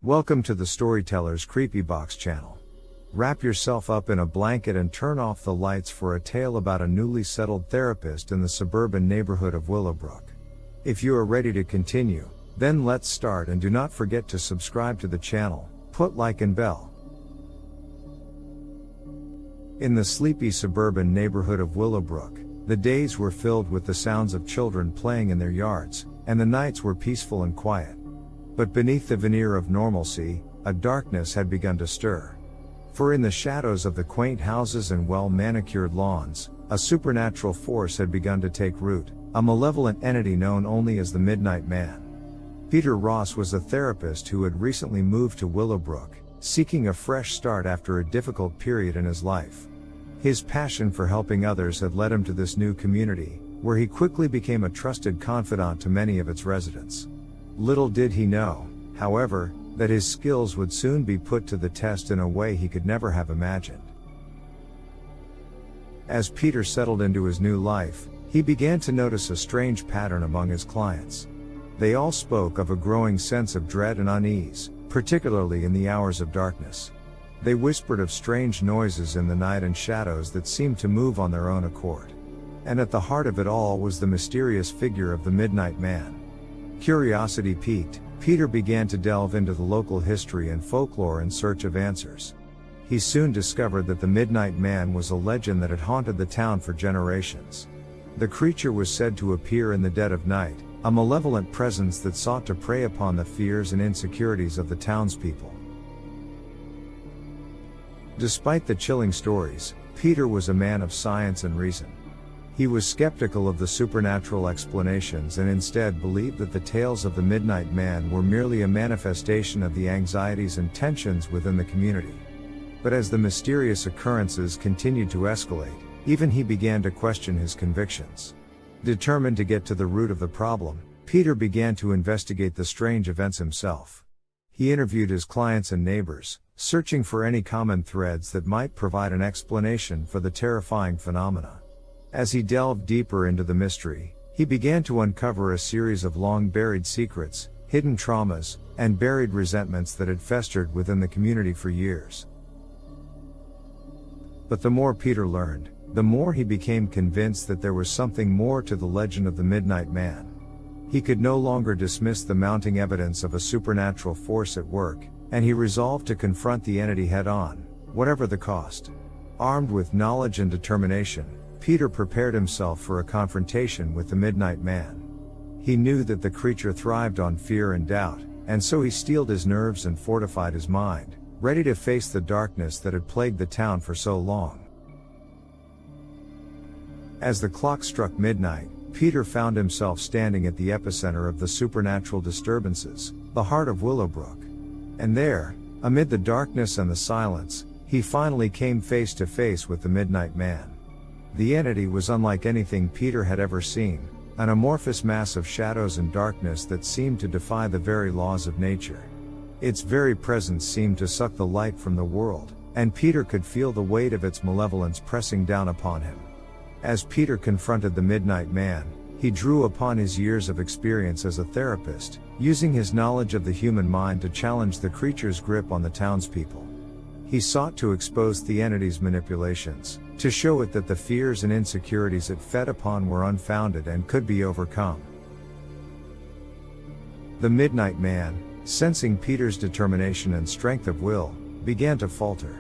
Welcome to the Storyteller's Creepybox channel. Wrap yourself up in a blanket and turn off the lights for a tale about a newly settled therapist in the suburban neighborhood of Willowbrook. If you are ready to continue, then let's start, and do not forget to subscribe to the channel, put like and bell. In the sleepy suburban neighborhood of Willowbrook, the days were filled with the sounds of children playing in their yards, and the nights were peaceful and quiet. But beneath the veneer of normalcy, a darkness had begun to stir. For in the shadows of the quaint houses and well-manicured lawns, a supernatural force had begun to take root, a malevolent entity known only as the Midnight Man. Peter Ross was a therapist who had recently moved to Willowbrook, seeking a fresh start after a difficult period in his life. His passion for helping others had led him to this new community, where he quickly became a trusted confidant to many of its residents. Little did he know, however, that his skills would soon be put to the test in a way he could never have imagined. As Peter settled into his new life, he began to notice a strange pattern among his clients. They all spoke of a growing sense of dread and unease, particularly in the hours of darkness. They whispered of strange noises in the night and shadows that seemed to move on their own accord. And at the heart of it all was the mysterious figure of the Midnight Man. Curiosity piqued, Peter began to delve into the local history and folklore in search of answers. He soon discovered that the Midnight Man was a legend that had haunted the town for generations. The creature was said to appear in the dead of night, a malevolent presence that sought to prey upon the fears and insecurities of the townspeople. Despite the chilling stories, Peter was a man of science and reason. He was skeptical of the supernatural explanations and instead believed that the tales of the Midnight Man were merely a manifestation of the anxieties and tensions within the community. But as the mysterious occurrences continued to escalate, even he began to question his convictions. Determined to get to the root of the problem, Peter began to investigate the strange events himself. He interviewed his clients and neighbors, searching for any common threads that might provide an explanation for the terrifying phenomena. As he delved deeper into the mystery, he began to uncover a series of long-buried secrets, hidden traumas, and buried resentments that had festered within the community for years. But the more Peter learned, the more he became convinced that there was something more to the legend of the Midnight Man. He could no longer dismiss the mounting evidence of a supernatural force at work, and he resolved to confront the entity head-on, whatever the cost. Armed with knowledge and determination, Peter prepared himself for a confrontation with the Midnight Man. He knew that the creature thrived on fear and doubt, and so he steeled his nerves and fortified his mind, ready to face the darkness that had plagued the town for so long. As the clock struck midnight, Peter found himself standing at the epicenter of the supernatural disturbances, the heart of Willowbrook. And there, amid the darkness and the silence, he finally came face to face with the Midnight Man. The entity was unlike anything Peter had ever seen, an amorphous mass of shadows and darkness that seemed to defy the very laws of nature. Its very presence seemed to suck the light from the world, and Peter could feel the weight of its malevolence pressing down upon him. As Peter confronted the Midnight Man, he drew upon his years of experience as a therapist, using his knowledge of the human mind to challenge the creature's grip on the townspeople. He sought to expose the entity's manipulations, to show it that the fears and insecurities it fed upon were unfounded and could be overcome. The Midnight Man, sensing Peter's determination and strength of will, began to falter.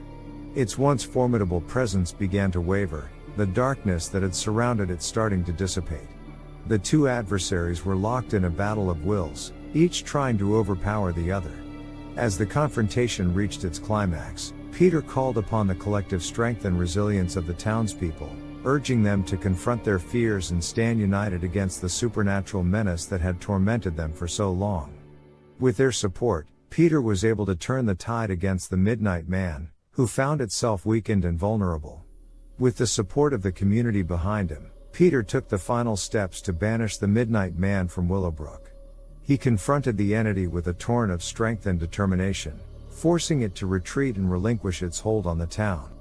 Its once formidable presence began to waver, the darkness that had surrounded it starting to dissipate. The two adversaries were locked in a battle of wills, each trying to overpower the other. As the confrontation reached its climax, Peter called upon the collective strength and resilience of the townspeople, urging them to confront their fears and stand united against the supernatural menace that had tormented them for so long. With their support, Peter was able to turn the tide against the Midnight Man, who found itself weakened and vulnerable. With the support of the community behind him, Peter took the final steps to banish the Midnight Man from Willowbrook. He confronted the entity with a torrent of strength and determination, forcing it to retreat and relinquish its hold on the town.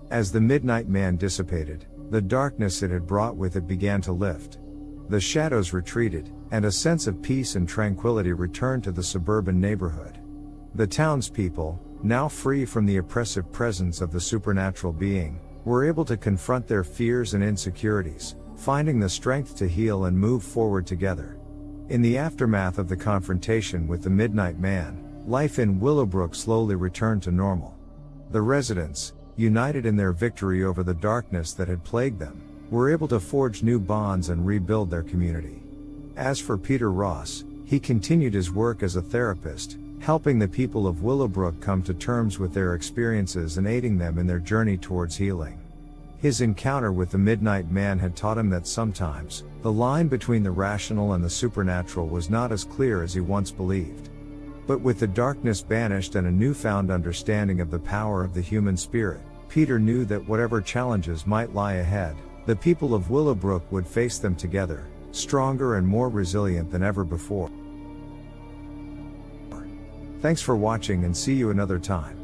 As the Midnight Man dissipated, the darkness it had brought with it began to lift. The shadows retreated, and a sense of peace and tranquility returned to the suburban neighborhood. The townspeople, now free from the oppressive presence of the supernatural being, were able to confront their fears and insecurities, finding the strength to heal and move forward together. In the aftermath of the confrontation with the Midnight Man, life in Willowbrook slowly returned to normal. The residents, united in their victory over the darkness that had plagued them, were able to forge new bonds and rebuild their community. As for Peter Ross, he continued his work as a therapist, helping the people of Willowbrook come to terms with their experiences and aiding them in their journey towards healing. His encounter with the Midnight Man had taught him that sometimes, the line between the rational and the supernatural was not as clear as he once believed. But with the darkness banished and a newfound understanding of the power of the human spirit, Peter knew that whatever challenges might lie ahead, the people of Willowbrook would face them together, stronger and more resilient than ever before. Thanks for watching and see you another time.